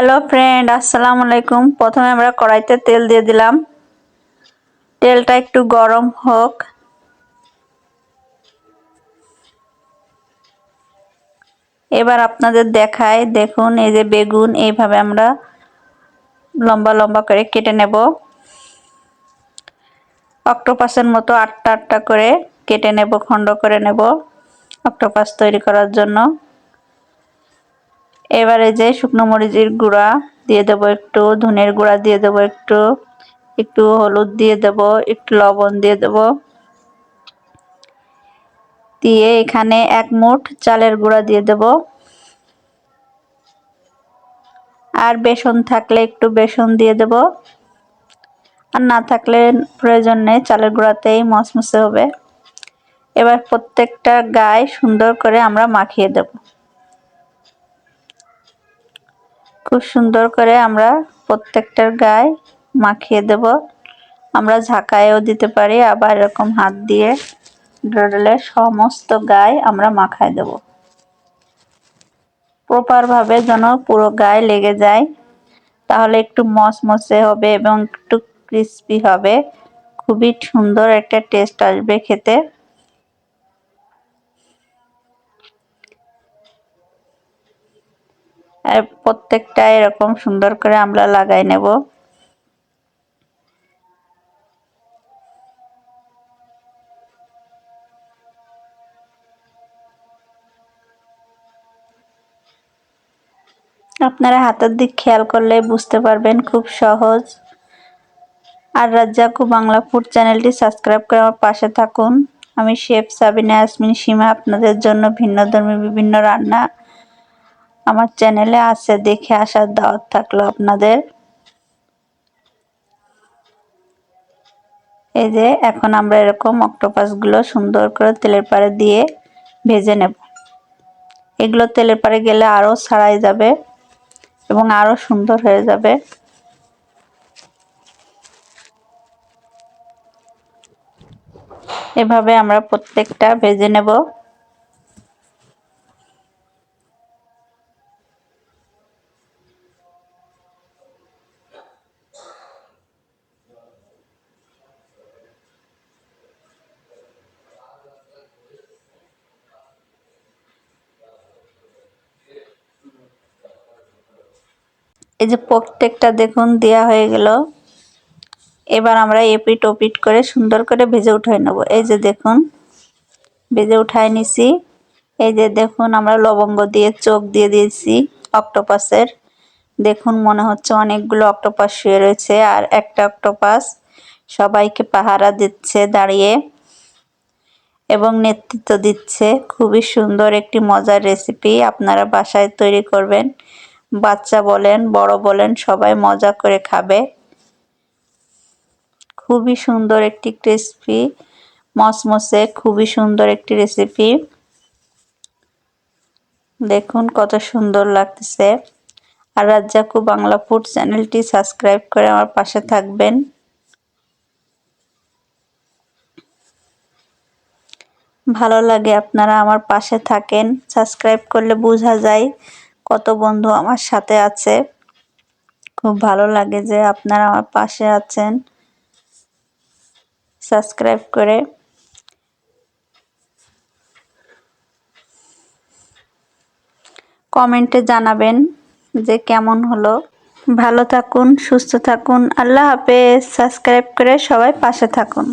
Hello friend, আসসালামু আলাইকুম। প্রথমে আমরা কড়াইতে তেল দিয়ে দিলাম। তেলটা একটু গরম হোক। এবার আপনাদের দেখাই, দেখুন এই যে বেগুন এইভাবে আমরা লম্বা লম্বা করে কেটে নেব। অক্টোপাসের মতো আটটা আটটা করে কেটে নেব, খণ্ড করে নেব অক্টোপাস তৈরি করার জন্য। এবারে যে শুকনো মরিচের গুঁড়া দিয়ে দেবো, একটু ধনের গুঁড়া দিয়ে দেবো, একটু হলুদ দিয়ে দেবো, একটু লবণ দিয়ে দেবো, দিয়ে এখানে 1 মুঠ চালের গুঁড়া দিয়ে দেব। আর বেসন থাকলে একটু বেসন দিয়ে দেব, আর না থাকলে প্রয়োজন নেই, চালের গুঁড়াতেই মচমচে হবে। এবার প্রত্যেকটা গায়ে সুন্দর করে আমরা মাখিয়ে দেব। খুব সুন্দর করে আমরা প্রত্যেকটার গায়ে মাখিয়ে দেব। আমরা ঝাঁকায়ও দিতে পারি, আবার এরকম হাত দিয়ে ডলে সমস্ত গায়ে আমরা মাখায় দেব, প্রপার ভাবে যেন পুরো গায়ে লেগে যায়। তাহলে একটু মচমচে হবে এবং একটু ক্রিস্পি হবে, খুবই সুন্দর একটা টেস্ট আসবে খেতে। আর প্রত্যেকটা এরকম সুন্দর করে আমরা লাগাই নেব। আপনারা হাতের দিক খেয়াল করলে বুঝতে পারবেন, খুব সহজ। আর রাজ্জাকু বাংলা ফুড চ্যানেলটি সাবস্ক্রাইব করে আমার পাশে থাকুন। আমি শেফ সাবিনা ইয়াসমিন সীমা আপনাদের জন্য ভিন্নধর্মী বিভিন্ন রান্না আমার চ্যানেলে আছে, দেখে আসার দাওয়াত থাকলো আপনাদের। এই যে এখন আমরা এরকম অক্টোপাসগুলো সুন্দর করে তেলের পাড়ে দিয়ে ভেজে নেব। এগুলো তেলের পাড়ে গেলে আরও ছাড়াই যাবে এবং আরও সুন্দর হয়ে যাবে। এভাবে আমরা প্রত্যেকটা ভেজে নেব। এই যে প্রত্যেকটা দেখুন দেয়া হয়ে গেল। এবার আমরা এপিট ওপিট করে সুন্দর করে ভেজে উঠাই নেব। এই যে দেখুন ভেজে উঠায় নিছি। এই যে দেখুন আমরা লবঙ্গ দিয়ে চোখ দিয়ে দিয়েছি অক্টোপাসের। দেখুন মনে হচ্ছে অনেকগুলো অক্টোপাস শুয়ে রয়েছে, আর একটা অক্টোপাস সবাইকে পাহারা দিচ্ছে দাঁড়িয়ে এবং নেতৃত্ব দিচ্ছে। খুবই সুন্দর একটি মজার রেসিপি, আপনারা বাসায় তৈরি করবেন। বাচ্চা বলেন বড় বলেন সবাই মজা করে খাবে। খুবই সুন্দর একটি ক্রিসপি মচমচে খুবই সুন্দর একটি রেসিপি। দেখুন কত সুন্দর লাগতেছে। আর রাজ্জাকু বাংলা ফুড চ্যানেলটি সাবস্ক্রাইব করে আমার পাশে থাকবেন। ভালো লাগে আপনারা আমার পাশে থাকেন, সাবস্ক্রাইব করলে বোঝা যায় কত বন্ধু আমার সাথে আছে। খুব ভালো লাগে যে আপনারা আমার পাশে আছেন সাবস্ক্রাইব করে। কমেন্টে জানাবেন যে কেমন হলো। ভালো থাকুন, সুস্থ থাকুন, আল্লাহ হাফেজ। সাবস্ক্রাইব করে সবাই পাশে থাকুন।